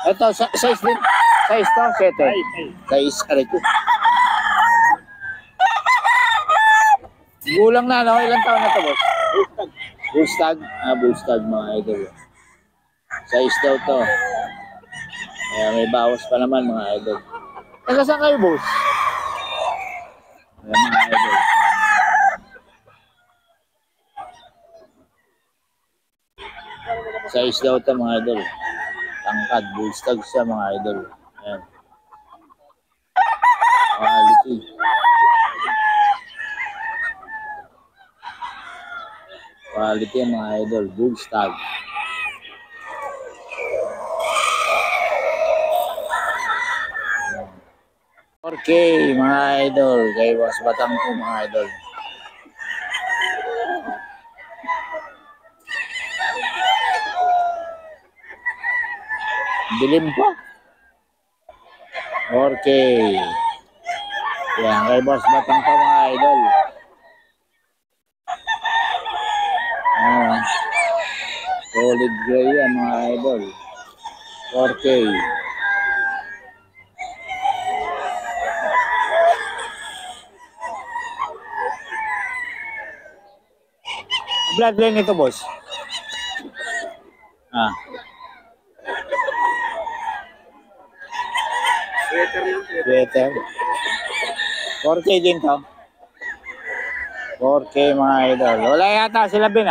Ito, size din. Size to, 7. Size, aray ko. Gulang na, no? Ilang taon na to, boss? Bullstag. Bullstag, mga idol. Size daw to. Kaya may bawas pa naman, mga idol. Taga saan kayo, boss? Ayan, mga idol. Size daw to, mga idol. Tangkad, bullstag siya, mga idol. Ayan. Quality. Quality, mga idol. Bullstag. 4K, mga idol. Kay Boss Batang to, mga idol. Dilim pa. 4K. Yan, kay Boss Batang to, mga idol. Solid gray yan, mga idol. 4K. Bloodline ito, boss. Sweater. 4K din to. 4K, mga idol. Wala yata sila bin,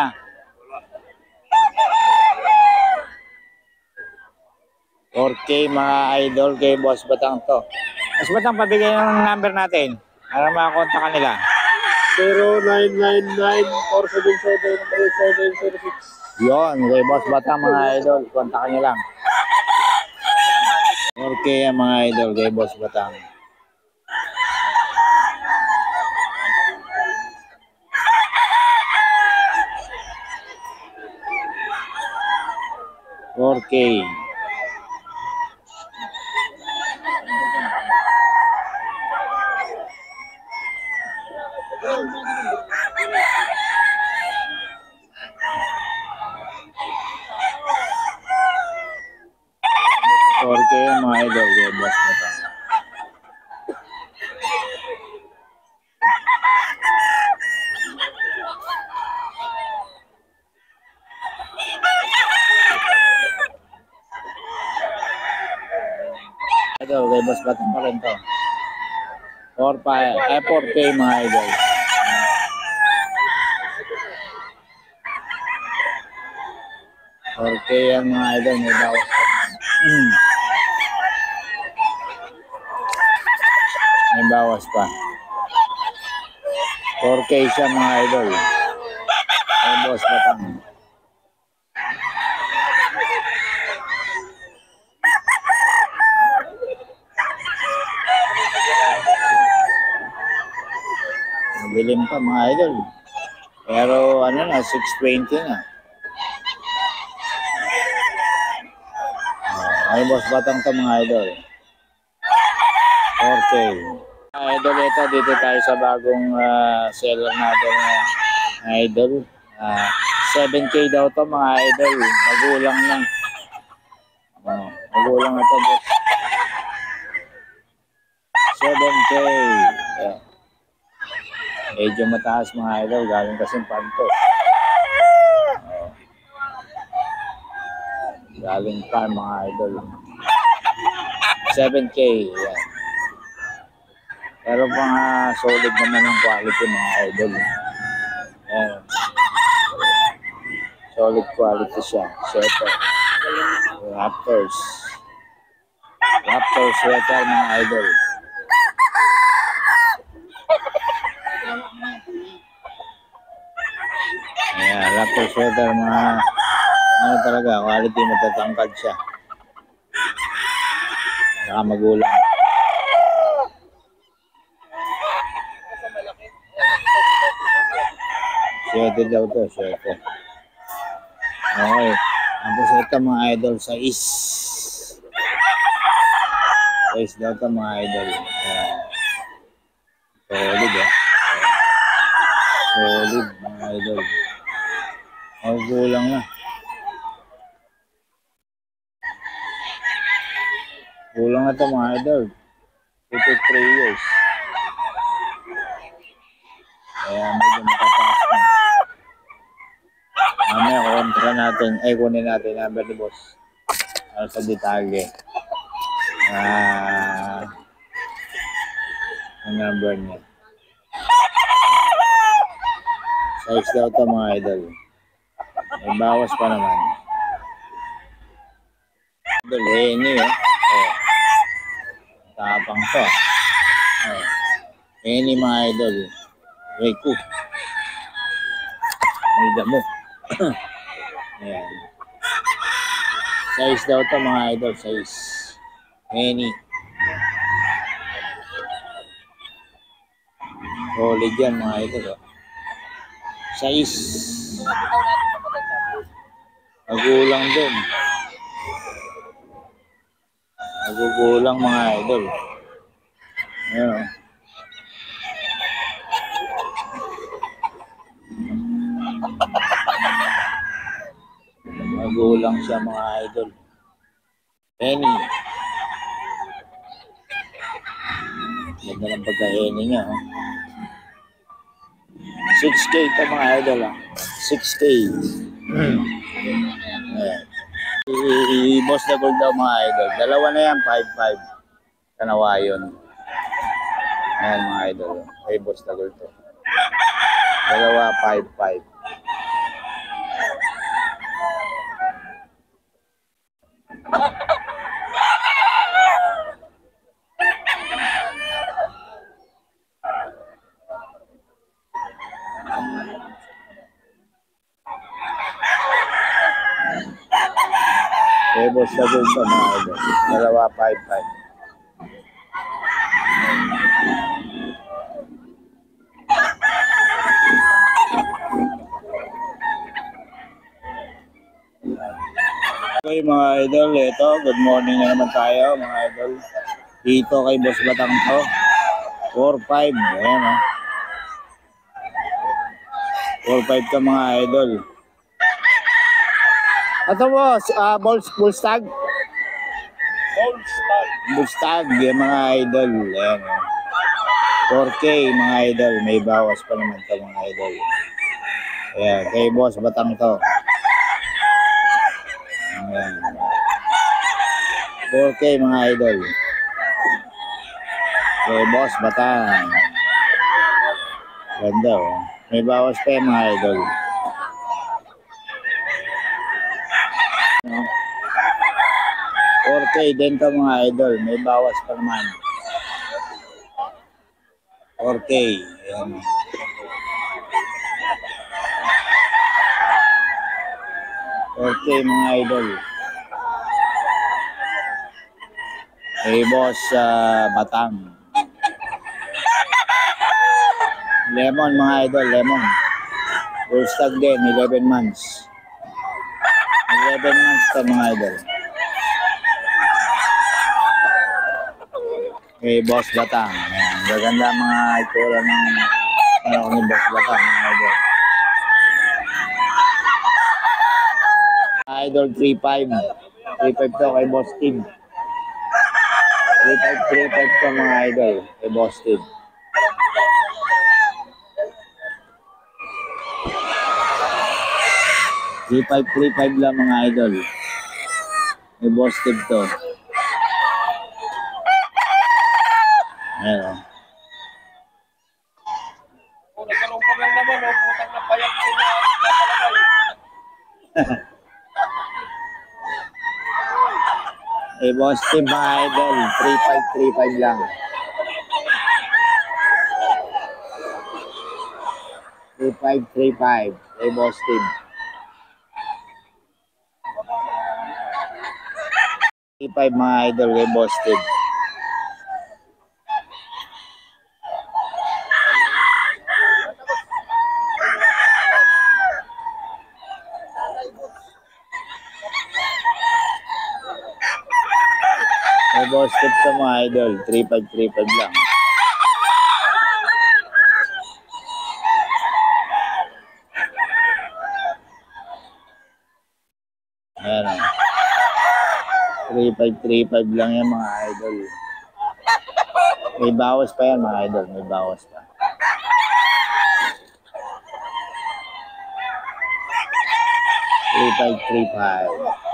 4K, mga idol, kay Boss Batang to. Boss Batang, pabigay ng number natin para makakontak ka nila. 0999-477-3706. Yun, kay Boss Batang, mga idol. Kontakin nyo lang. 4K ang mga idol kay Boss Batang. $4K. Mga idol kay Boss Batang. Idol kay Boss Batang pa rin to. 4K, mga idol. $4K ang mga idol, may bawas pa. May bawas pa. 4K siya, mga idol. Kay Boss Batang. Mabilim pa, mga idol. Pero ano na, 620 na. Ay, Boss Batang to, mga idol. 4K. Mga idol, ito dito tayo sa bagong seller natin na idol. 7K daw to, mga idol. Magulang lang. Magulang na to, boss. 7K. Yeah. Medyo mataas, mga idol. Galing kasing panto. Galing farm, mga idol. 7K. Yeah. Pero mga solid naman ang quality, mga idol. Ayan. Solid quality siya. Sweater. Raptors. Raptors sweater, mga idol. Ayan, Raptors sweater, mga ano talaga, quality, matatangkad siya. Saka magulang. Sweater daw to, sweater. Okay. Tapos ito, mga idol, sa size daw to, mga idol. Solid, solid, mga idol. Magulang na. Kulang na ito mga idol. 2 to 3 years. Kaya medyo matataas na. Mamaya kontra natin. Ay, kunin natin yung number ni boss. Ano sa detalye. Ang number niya. Size daw ito mga idol. May bawas pa naman. Idol, Henny oh. Tapang to. Henny mga idol. Reku. May damo. Ayan. Size daw ito mga idol. Size. Henny. Solid yan mga idol. Oh. Size. Nagulang din. Nagugulang mga idol. Ayan o. Nagulang siya mga idol. Henny. Ganda ng pagka-henny niya. Oh. 6K ito mga idol. 6K. Ayan. I-boss double daw mga idol. Dalawa na yan, 5-5. Kanawayon. Ayan mga idol. I-boss double to. Dalawa, 5-5. I-boss double to mga idol. Dalawa, 5-5. Okay mga idol, ito, good morning na naman tayo mga idol. Dito kay Boss Batang to. 4-5, ayan o. 4-5 ka mga idol. Ito boss, Bullstag. Bullstag, yung mga idol. Ayan o. 4K mga idol, may bawas pa naman to mga idol. Ayan, kay Boss Batang to. Ayan. 4K mga idol. Okay, Boss Batang. Ganda oh. May bawas pa yung mga idol. 4K din to mga idol. May bawas pa naman. 4K. Ayan. 4K mga idol. Hey Boss Batang. Lemon mga idol, lemon. Bullstag din, 11 months. 11 months to mga idol. Hey Boss Batang. Ayan. Gaganda mga itsura ng ni Boss Batang mga idol. Idol 3-5. 3-5 to kay Boss Steve. 3-5 to mga idol kay Boss Steve. $3.5 lang mga idol. May Boss Steve to. Ayan o. Nagkaroon ka lang naman, putang na payak sila napalagay. May Boss Steve mga idol. 3.5 lang. 3.5 May Boss Steve. 3.5 mga idol kay Boss Steve. May Boss Steve to mga idol. 3.5 lang. Ayan o. 3,535 lang yan mga idol. May bawas pa yan mga idol. May bawas pa. 3,535.